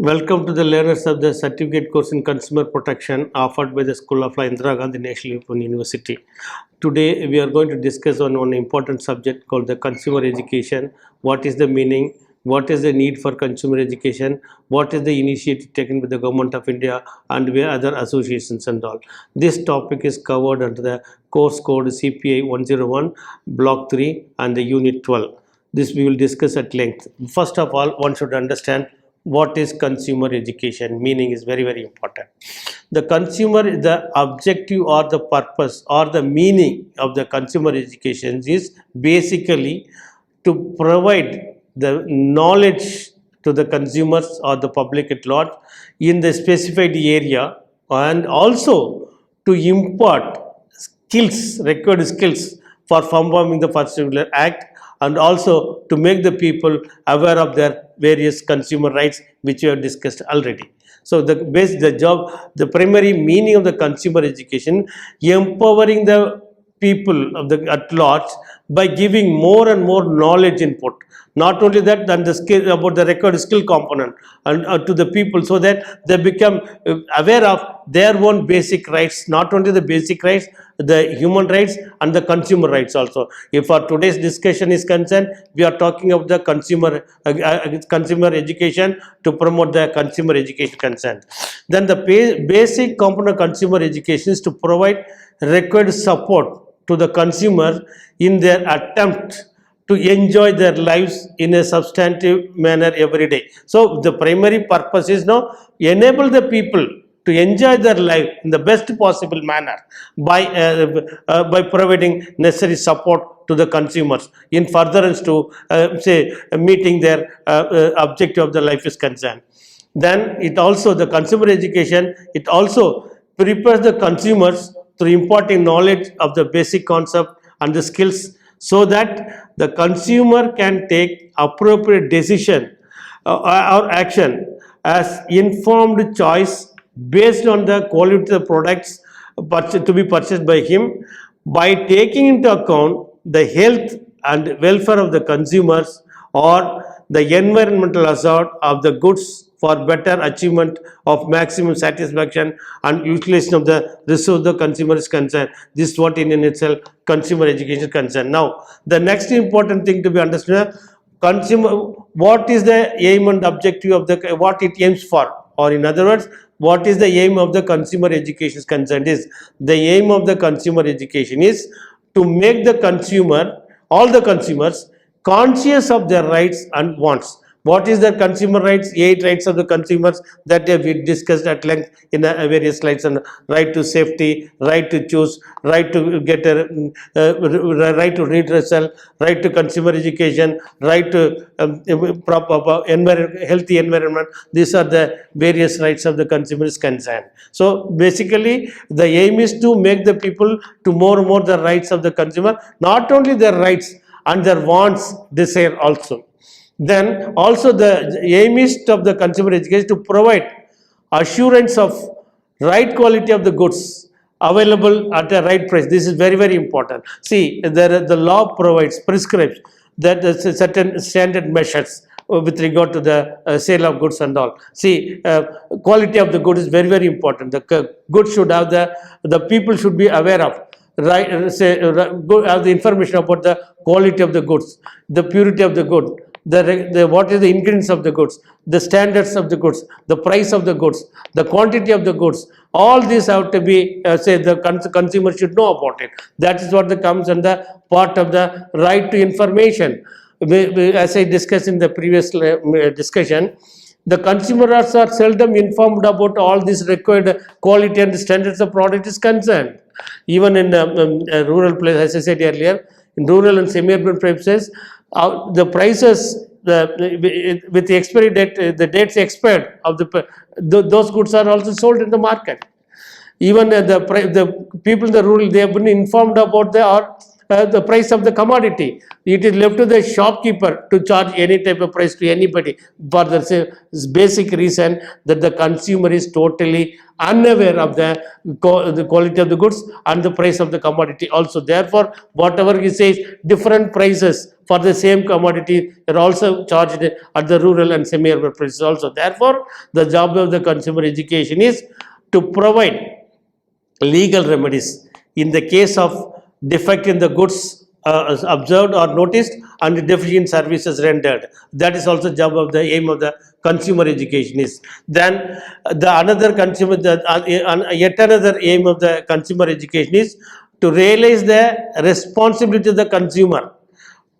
Welcome to the learners of the certificate course in consumer protection offered by the School of Law, Indira Gandhi National Open University. Today we are going to discuss on one important subject called the consumer education. What is the meaning? What is the need for consumer education? What is the initiative taken by the Government of India and where other associations and all? This topic is covered under the course code CPI 101 Block 3 and the Unit 12. This we will discuss at length. First of all, one should understand what is consumer education. Meaning is very important. The consumer, the objective or the purpose or the meaning of the consumer education is basically to provide the knowledge to the consumers or the public at large in the specified area, and also to impart skills, required skills for performing the particular act, and also to make the people aware of their various consumer rights which we have discussed already. So the primary meaning of the consumer education, empowering the people of the at large by giving more and more knowledge input. Not only that, then the skill about the required skill component and to the people, so that they become aware of their own basic rights, not only the basic rights, the human rights and the consumer rights also. If our today's discussion is concerned, we are talking about the consumer education to promote the consumer education concern. Then the basic component of consumer education is to provide required support to the consumer in their attempt to enjoy their lives in a substantive manner every day. So the primary purpose is now enable the people to enjoy their life in the best possible manner by providing necessary support to the consumers in furtherance to say meeting their objective of the life is concerned. Then it also, the consumer education, it also prepares the consumers through imparting knowledge of the basic concept and the skills, so that the consumer can take appropriate decision or action as informed choice based on the quality of the products to be purchased by him, by taking into account the health and welfare of the consumers or the environmental hazard of the goods for better achievement of maximum satisfaction and utilization of the resource the consumer is concerned. This is what in itself consumer education is concerned. Now, the next important thing to be understood, consumer, what is the aim and objective of the, what it aims for, or in other words, what is the aim of the consumer education is concerned is, the aim of the consumer education is to make the consumer, all the consumers, conscious of their rights and wants. What is the consumer rights? 8 rights of the consumers that we discussed at length in various slides. And right to safety, right to choose, right to get a right to redressal, right to consumer education, right to proper healthy environment. These are the various rights of the consumer is concerned. So basically, the aim is to make the people to more and more the rights of the consumer, not only their rights and their wants, desire also. Then also the aim is of the consumer education to provide assurance of right quality of the goods available at the right price. This is very important. See, the law prescribes that certain standard measures with regard to the sale of goods and all. See, quality of the good is very important. The good should have the people should be aware of, right, have the information about the quality of the goods, the purity of the good, what is the ingredients of the goods, the standards of the goods, the price of the goods, the quantity of the goods. All these have to be the consumer should know about it. That is what comes under part of the right to information. As I discussed in the previous discussion, the consumers are seldom informed about all this required quality and standards of product is concerned. Even in rural places, as I said earlier, in rural and semi-urban places, the prices with the expiry date, the dates expired of those goods are also sold in the market. Even the people in the rural, they have been informed about the price of the commodity. It is left to the shopkeeper to charge any type of price to anybody for the basic reason that the consumer is totally unaware of the quality of the goods and the price of the commodity also. Therefore, whatever he says, different prices for the same commodity are also charged at the rural and semi-urban prices also. Therefore, the job of the consumer education is to provide legal remedies in the case of defect in the goods observed or noticed and deficient services rendered. That is also job of the aim of the consumer education is. Then the another consumer, yet another aim of the consumer education is to realize the responsibility of the consumer,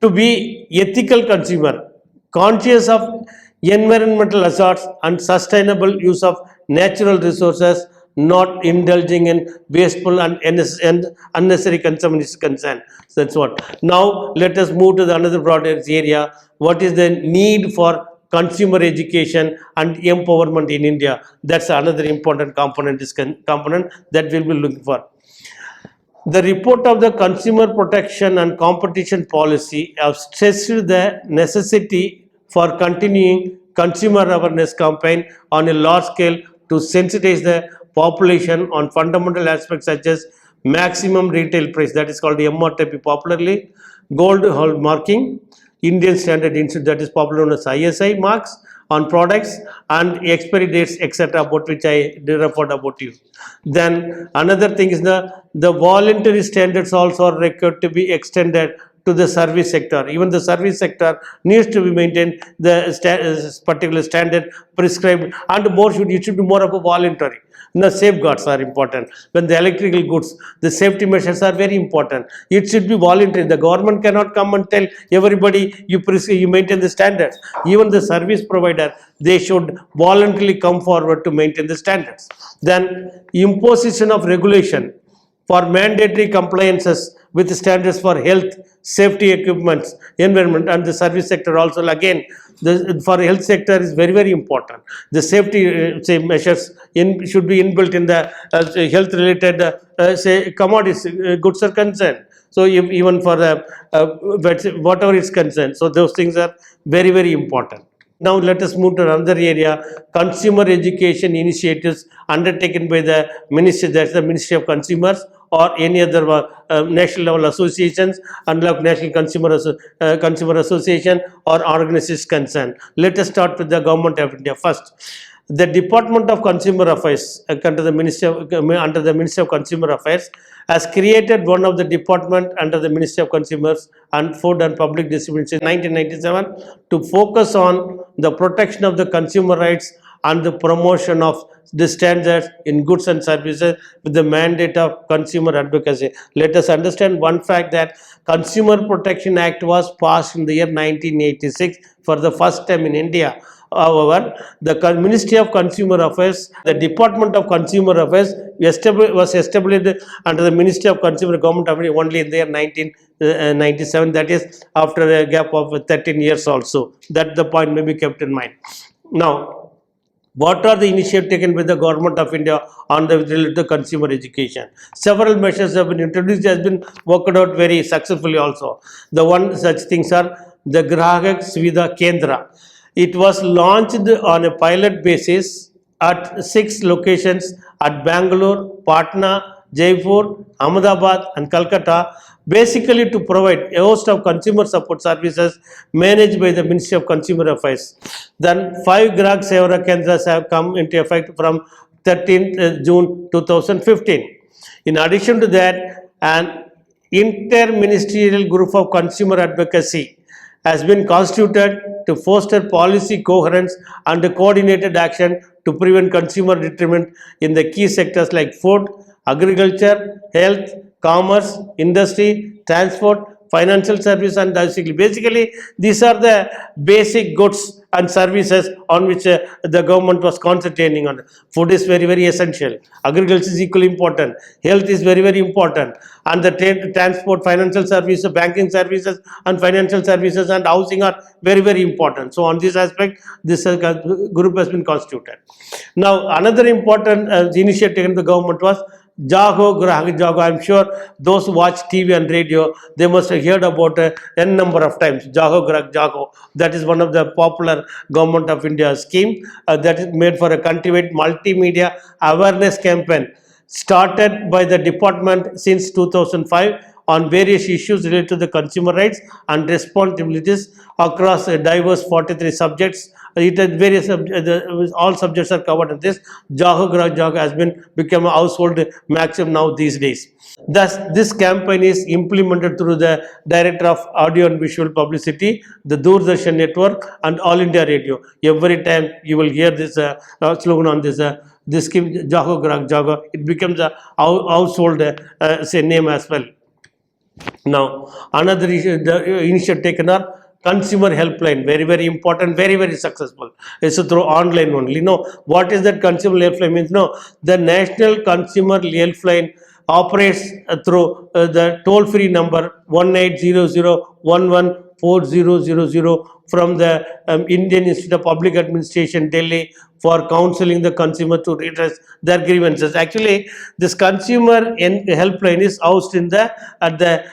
to be ethical consumer, conscious of environmental hazards and sustainable use of natural resources, not indulging in wasteful and unnecessary consumption is concerned. So that's what. Now let us move to the another broader area. What is the need for consumer education and empowerment in India? That's another important component. Component that we'll be looking for. The report of the Consumer Protection and Competition Policy has stressed the necessity for continuing consumer awareness campaign on a large scale to sensitize the population on fundamental aspects such as maximum retail price, that is called MRTP popularly, gold hallmarking, Indian Standard Institute, that is popular known as ISI marks on products and expiry dates, etc., about which I referred about you. Then another thing is the voluntary standards also are required to be extended to the service sector. Even the service sector needs to be maintained the particular standard prescribed, and more it should be more of a voluntary. The safeguards are important. When the electrical goods, the safety measures are very important. It should be voluntary. The government cannot come and tell everybody you maintain the standards. Even the service provider, they should voluntarily come forward to maintain the standards. Then imposition of regulation for mandatory compliances with standards for health, safety equipments, environment, and the service sector also. Again, for health sector is very, very important. The safety measures should be inbuilt in the health related commodities goods are concerned. So even for the whatever is concerned, so those things are very, very important. Now let us move to another area, consumer education initiatives undertaken by the ministry, that's the Ministry of Consumers or any other national level associations and National Consumer Association or organizations concerned. Let us start with the Government of India first. The Department of Consumer Affairs under the Ministry of Consumer Affairs has created one of the department under the Ministry of Consumers and Food and Public Distribution in 1997 to focus on the protection of the consumer rights and the promotion of the standards in goods and services with the mandate of consumer advocacy. Let us understand one fact, that Consumer Protection Act was passed in the year 1986 for the first time in India. However, the Ministry of Consumer Affairs, the Department of Consumer Affairs was established under the Ministry of Consumer Government of India only in the year 1997, that is after a gap of 13 years also. That the point may be kept in mind. Now, what are the initiatives taken by the Government of India on the related to consumer education? Several measures have been introduced, has been worked out very successfully also. The one such things are the Grahak Suvidha Kendra. It was launched on a pilot basis at 6 locations at Bangalore, Patna, Jaipur, Ahmedabad and Calcutta, basically to provide a host of consumer support services managed by the Ministry of Consumer Affairs. Then 5 Grahak Seva Kendras have come into effect from 13th June 2015. In addition to that, an interministerial group of consumer advocacy has been constituted to foster policy coherence and coordinated action to prevent consumer detriment in the key sectors like food, agriculture, health, commerce, industry, transport, financial service and basically these are the basic goods and services on which the government was concentrating on. Food is very, very essential. Agriculture is equally important. Health is very, very important. And the transport, financial services, banking services and financial services and housing are very, very important. So on this aspect, this group has been constituted. Now, another important initiative in the government was Jago. I'm sure those who watch TV and radio, they must have heard about n number of times. Jago. That is one of the popular Government of India scheme that is made for a countrywide multimedia awareness campaign started by the department since 2005 on various issues related to the consumer rights and responsibilities across a diverse 43 subjects. It has various all subjects are covered in this. Jago has been become a household maxim now these days. Thus, this campaign is implemented through the Director of Audio and Visual Publicity, the Doordarshan Network, and All India Radio. Every time you will hear this slogan on this scheme, Jago, it becomes a household say name as well. Now, another issue, the initiative taken are consumer helpline, very important, very successful. It's through online only. No, what is that consumer helpline means? No, the national consumer helpline operates through the toll-free number 1800114000 from the Indian Institute of Public Administration, Delhi, for counseling the consumer to redress their grievances. Actually, this consumer helpline is housed in the at the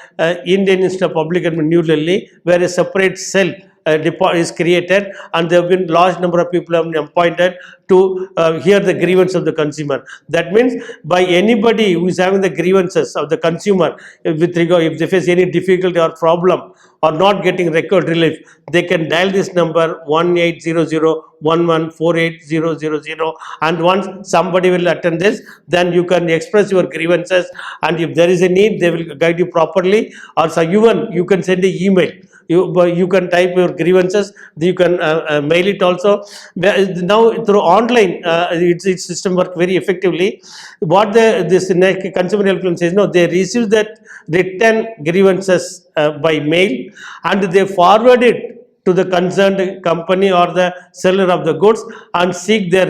Indian Institute of Public Administration, New Delhi, where a separate cell is created, and there have been large number of people have been appointed to hear the grievance of the consumer. That means by anybody who is having the grievances of the consumer with regard, if they face any difficulty or problem or not getting record relief, they can dial this number 1800114800, and once somebody will attend this, then you can express your grievances, and if there is a need, they will guide you properly. Or so even you can send an email. You can type your grievances, you can mail it also. Now through online, its system work very effectively. What this consumer helpline says, no, they receive that written grievances by mail, and they forward it to the concerned company or the seller of the goods and seek their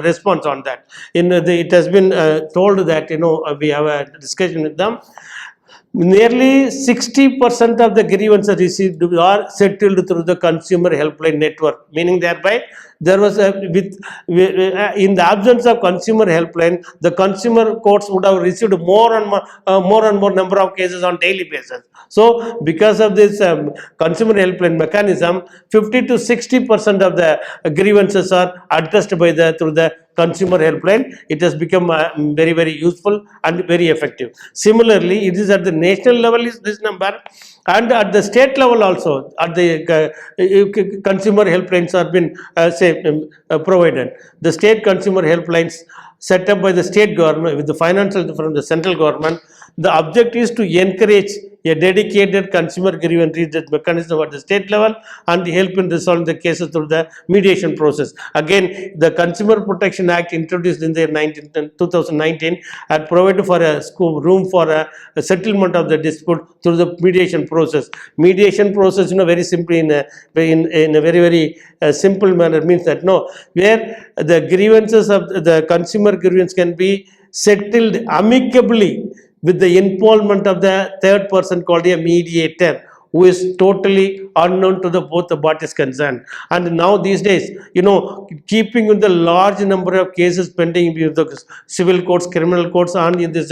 response on that. It has been told that we have a discussion with them. Nearly 60% of the grievances received are settled through the consumer helpline network, meaning thereby there was in the absence of consumer helpline, the consumer courts would have received more and more number of cases on daily basis. So because of this consumer helpline mechanism, 50 to 60% of the grievances are addressed by through the consumer helpline. It has become very useful and very effective. Similarly, it is at the national level is this number, and at the state level also at the consumer helplines have been provided. The state consumer helplines set up by the state government with the financial from the central government. The objective is to encourage a dedicated consumer grievance redress mechanism at the state level and help in resolving the cases through the mediation process. Again, the Consumer Protection Act introduced in the 2019 had provided for a room for a settlement of the dispute through the mediation process. Mediation process, very simply in a very simple manner means that where the grievances of the consumer grievance can be settled amicably with the involvement of the third person called a mediator, who is totally unknown to both the parties concerned. And now these days, keeping with the large number of cases pending with the civil courts, criminal courts, and in this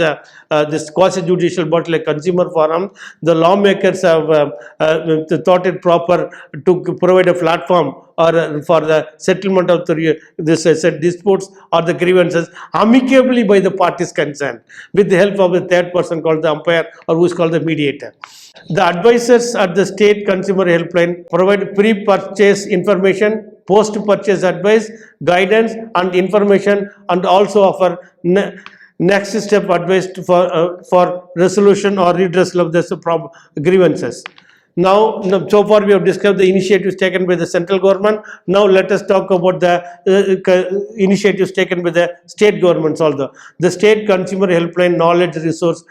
quasi-judicial body like consumer forum, the lawmakers have thought it proper to provide a platform or for the settlement of this disputes or the grievances amicably by the parties concerned, with the help of the third person called the umpire or who is called the mediator. The advisors at the state consumer helpline provide pre-purchase information, post-purchase advice, guidance and information, and also offer next step advice for resolution or redressal of the grievances. Now, so far we have discussed the initiatives taken by the central government. Now let us talk about the initiatives taken by the state governments also. The state consumer helpline knowledge resource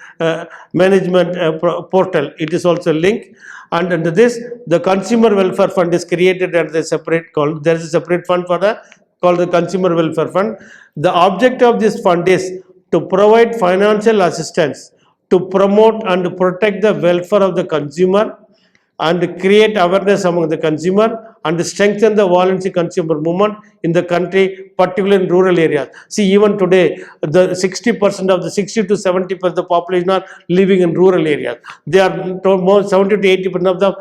management portal, it is also linked. And under this, the consumer welfare fund is created at the separate there is a separate fund for called the consumer welfare fund. The object of this fund is to provide financial assistance to promote and protect the welfare of the consumer and create awareness among the consumer and strengthen the voluntary consumer movement in the country, particularly in rural areas. See, even today, the 60% of the 60 to 70% of the population are living in rural areas. They are more 70 to 80% of them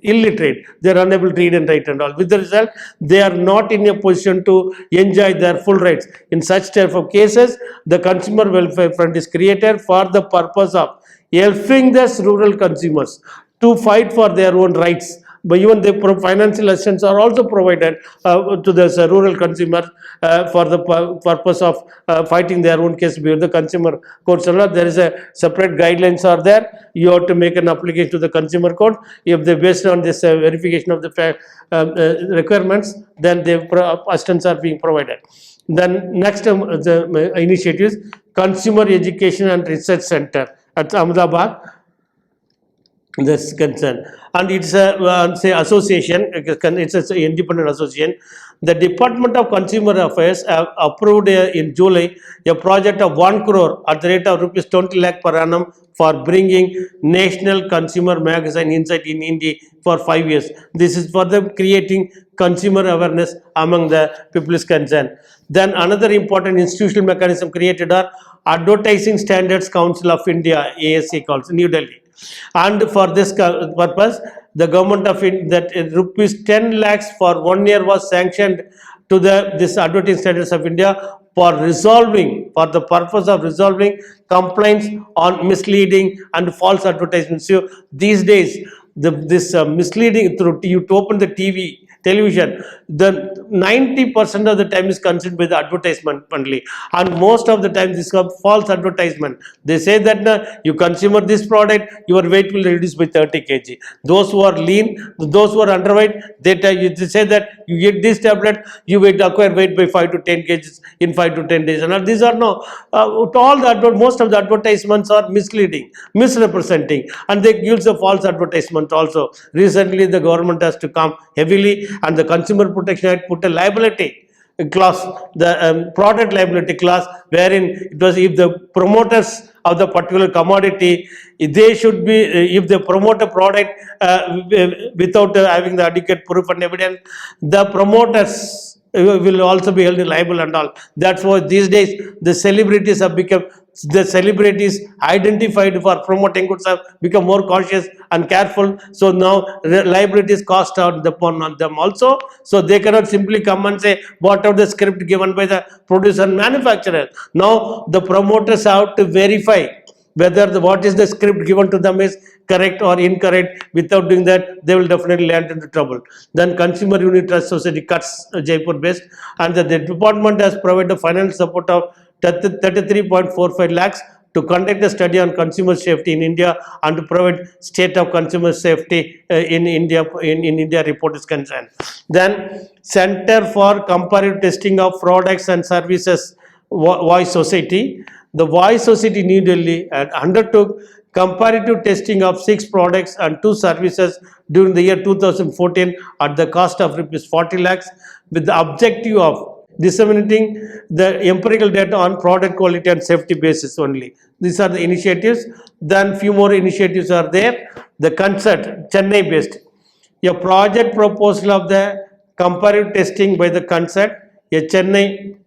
illiterate. They are unable to read and write and all. With the result, they are not in a position to enjoy their full rights. In such type of cases, the Consumer Welfare Fund is created for the purpose of helping the rural consumers to fight for their own rights. But even the financial assistance are also provided to the rural consumers for the purpose of fighting their own case before the consumer courts. There is a separate guidelines are there. You have to make an application to the consumer court. If they based on this verification of the requirements, then the assistance are being provided. Then next the initiatives, Consumer Education and Research Center at Ahmedabad. That's concern, and it's a say association. It's an independent association. The Department of Consumer Affairs have approved in July a project of 1 crore at the rate of rupees 20 lakh per annum for bringing national consumer magazine Insight in India for 5 years. This is for the creating consumer awareness among the people is concerned. Then another important institutional mechanism created are Advertising Standards Council of India, ASC calls, New Delhi. And for this purpose, the government of that rupees 10 lakhs for 1 year was sanctioned to this Advertising Standards of India for the purpose of resolving complaints on misleading and false advertisements. So these days, this misleading through you to open the television, the 90% of the time is considered by the advertisement only, and most of the time this is false advertisement. They say that you consume this product, your weight will reduce by 30 kg. Those who are lean, those who are underweight, they say that you get this tablet, you will acquire weight by 5 to 10 kgs in 5 to 10 days. And these are most of the advertisements are misleading, misrepresenting, and they use a false advertisement also. Recently, the government has to come heavily, and the Consumer Protection Act put a liability clause, the product liability clause, wherein it was if the promoters of the particular commodity, they should be, if they promote a product without having the adequate proof and evidence, the promoters will also be held liable and all. That's why these days the celebrities have become, the celebrities identified for promoting goods have become more cautious and careful. So now liabilities cost out upon them also. So they cannot simply come and say whatever the script given by the producer and manufacturer. Now the promoters have to verify whether what is the script given to them is correct or incorrect. Without doing that, they will definitely land into trouble. Then Consumer Unit Trust Society cuts Jaipur based, and the department has provided financial support of 33.45 lakhs to conduct a study on consumer safety in India and to provide state of consumer safety in India report is concerned. Then Center for Comparative Testing of Products and Services, Voice Society. The Voice Society New Delhi undertook comparative testing of 6 products and 2 services during the year 2014 at the cost of rupees 40 lakhs with the objective of disseminating the empirical data on product quality and safety basis only. These are the initiatives. Then few more initiatives are there. The concert, Chennai based, a project proposal of the comparative testing by the concert, a Chennai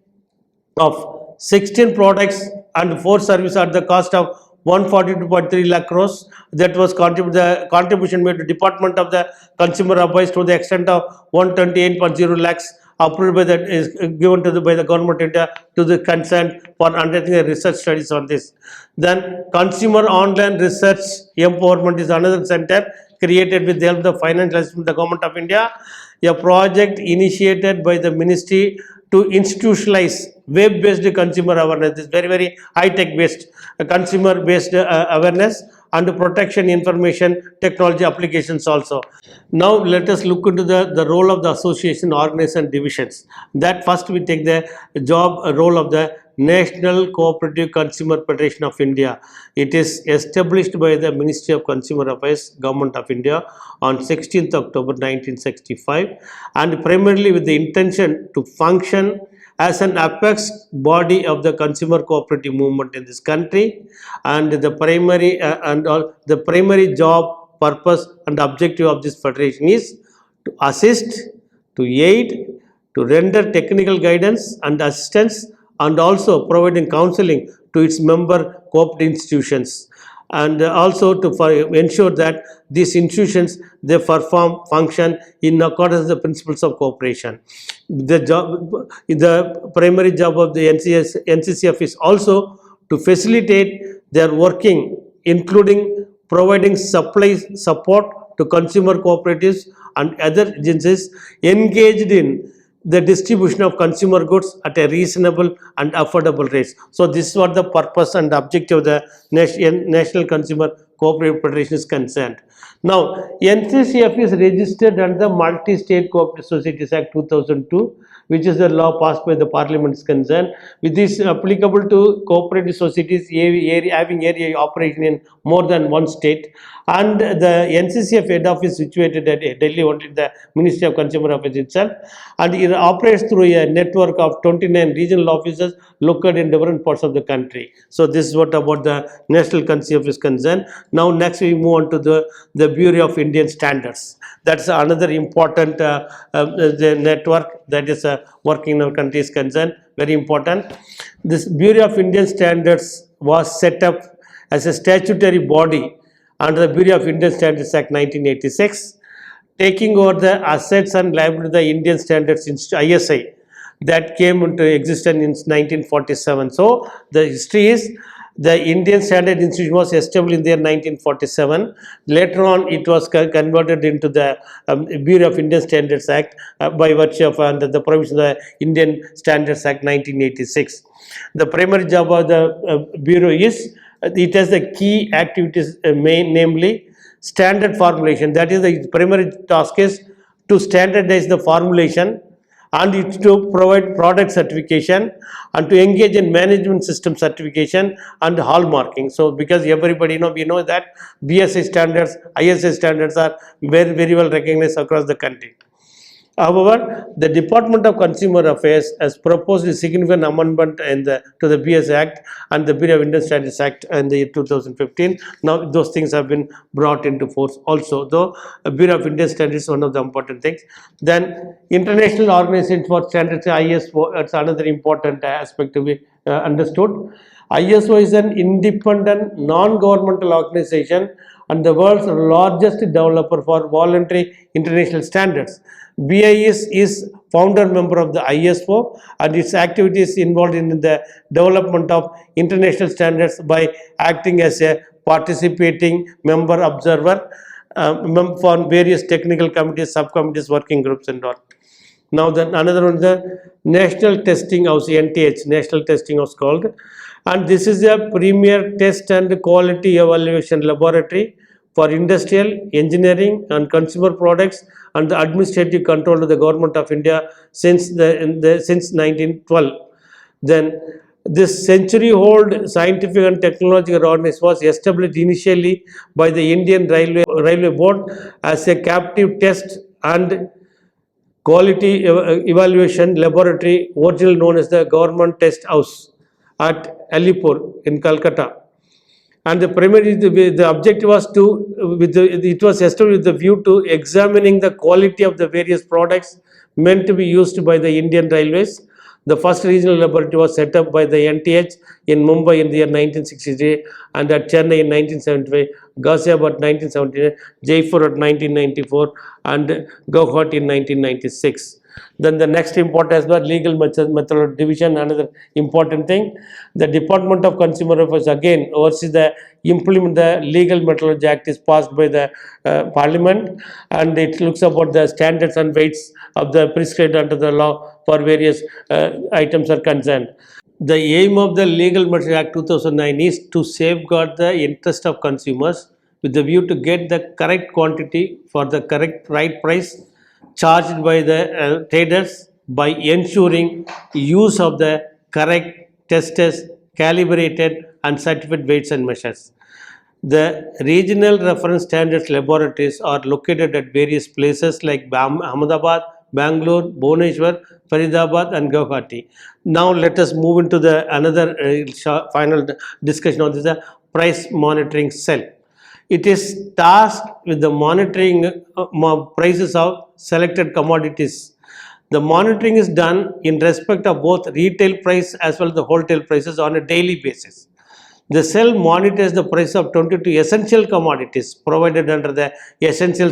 of 16 products and 4 services at the cost of 142.3 lakh crores. That was the contribution made to Department of the Consumer Affairs to the extent of 128.0 lakhs approved by that is given to by the government of India to the concern for undertaking research studies on this. Then Consumer Online Research Empowerment is another center created with the help of the financial assistance of the government of India. A project initiated by the ministry to institutionalize web-based consumer awareness. This is very high-tech based, consumer-based awareness and protection information technology applications also. Now let us look into the role of the association, organization, divisions. That first we take the role of the National Cooperative Consumer Federation of India. It is established by the Ministry of Consumer Affairs, Government of India on 16th October 1965, and primarily with the intention to function as an apex body of the consumer cooperative movement in this country, and the primary job purpose and objective of this federation is to assist, to aid, to render technical guidance and assistance, and also providing counseling to its member cooperative institutions, and also to ensure that these institutions they perform function in accordance with the principles of cooperation. The primary job of the NCCF is also to facilitate their working, including providing supply support to consumer cooperatives and other agencies engaged in the distribution of consumer goods at a reasonable and affordable rates. So this is what the purpose and objective of the National Consumer Cooperative Federation is concerned. Now, NCCF is registered under the Multi-State Cooperative Societies Act 2002, which is the law passed by the Parliament is concerned. With this applicable to cooperative societies having area operation in more than one state, and the NCCF head office situated at Delhi, only the Ministry of Consumer Affairs itself, and it operates through a network of 29 regional offices located in different parts of the country. So this is what about the National Consumer is concerned. Now next we move on to the Bureau of Indian Standards. That's another important the network that is working in our country is concerned, very important. This Bureau of Indian Standards was set up as a statutory body under the Bureau of Indian Standards Act 1986, taking over the assets and liability of the Indian Standards Institute, ISI, that came into existence in 1947. So the history is the Indian Standard Institute was established in the year 1947. Later on, it was converted into the Bureau of Indian Standards Act by virtue of the provision of the Indian Standards Act 1986. The primary job of the Bureau is it has the key activities, namely standard formulation. That is the primary task is to standardize the formulation, and it's to provide product certification and to engage in management system certification and hallmarking. So because everybody we know that BSI standards, ISI standards are very, very well recognized across the country. However, the Department of Consumer Affairs has proposed a significant amendment to the BS Act and the Bureau of Indian Standards Act in the year 2015. Now, those things have been brought into force also, though Bureau of Indian Standards is one of the important things. Then, International Organization for Standards, ISO, that's another important aspect to be understood. ISO is an independent, non-governmental organization and the world's largest developer for voluntary international standards. BIS is founder member of the ISO, and its activities involved in the development of international standards by acting as a participating member observer for various technical committees, subcommittees, working groups and all. Now then another one, the National Testing House, NTH, National Testing House called, and this is a premier test and quality evaluation laboratory for industrial, engineering and consumer products and the administrative control of the Government of India since 1912. Then this century-old scientific and technological organization was established initially by the Indian Railway Board as a captive test and quality evaluation laboratory, originally known as the Government Test House at Alipur in Calcutta. And the primary the objective was to it was established with the view to examining the quality of the various products meant to be used by the Indian Railways. The first regional laboratory was set up by the NTH in Mumbai in the year 1963, and at Chennai in 1975, Ghaziabad 1979, Jaipur at 1994, and Govt in 1996. Then the next important as well, legal methodology division, another important thing. The Department of Consumer Affairs again oversees the implement the Legal Metrology Act is passed by the Parliament, and it looks about the standards and weights of the prescribed under the law for various items are concerned. The aim of the Legal Metrology Act 2009 is to safeguard the interest of consumers with the view to get the correct quantity for the correct right price charged by the traders by ensuring use of the correct tested, calibrated and certified weights and measures. The regional reference standards laboratories are located at various places like Ahmedabad, Bangalore, Bhubaneswar, Faridabad and Guwahati. Now let us move into the another final discussion on this, the price monitoring cell. It is tasked with the monitoring prices of selected commodities. The monitoring is done in respect of both retail price as well as the wholesale prices on a daily basis. The cell monitors the price of 22 essential commodities provided under the Essential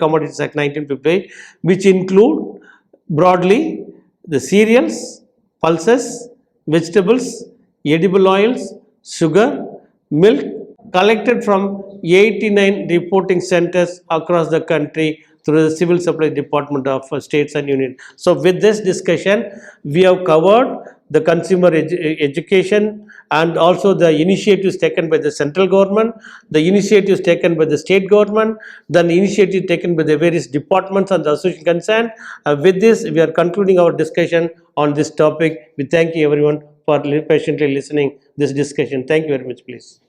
Commodities Act 1958, which include broadly the cereals, pulses, vegetables, edible oils, sugar, milk, collected from 89 reporting centers across the country through the Civil Supply Department of States and Union. So with this discussion, we have covered the consumer education and also the initiatives taken by the central government, the initiatives taken by the state government, then initiatives taken by the various departments and the association concerned. With this, we are concluding our discussion on this topic. We thank you everyone for patiently listening this discussion. Thank you very much, please.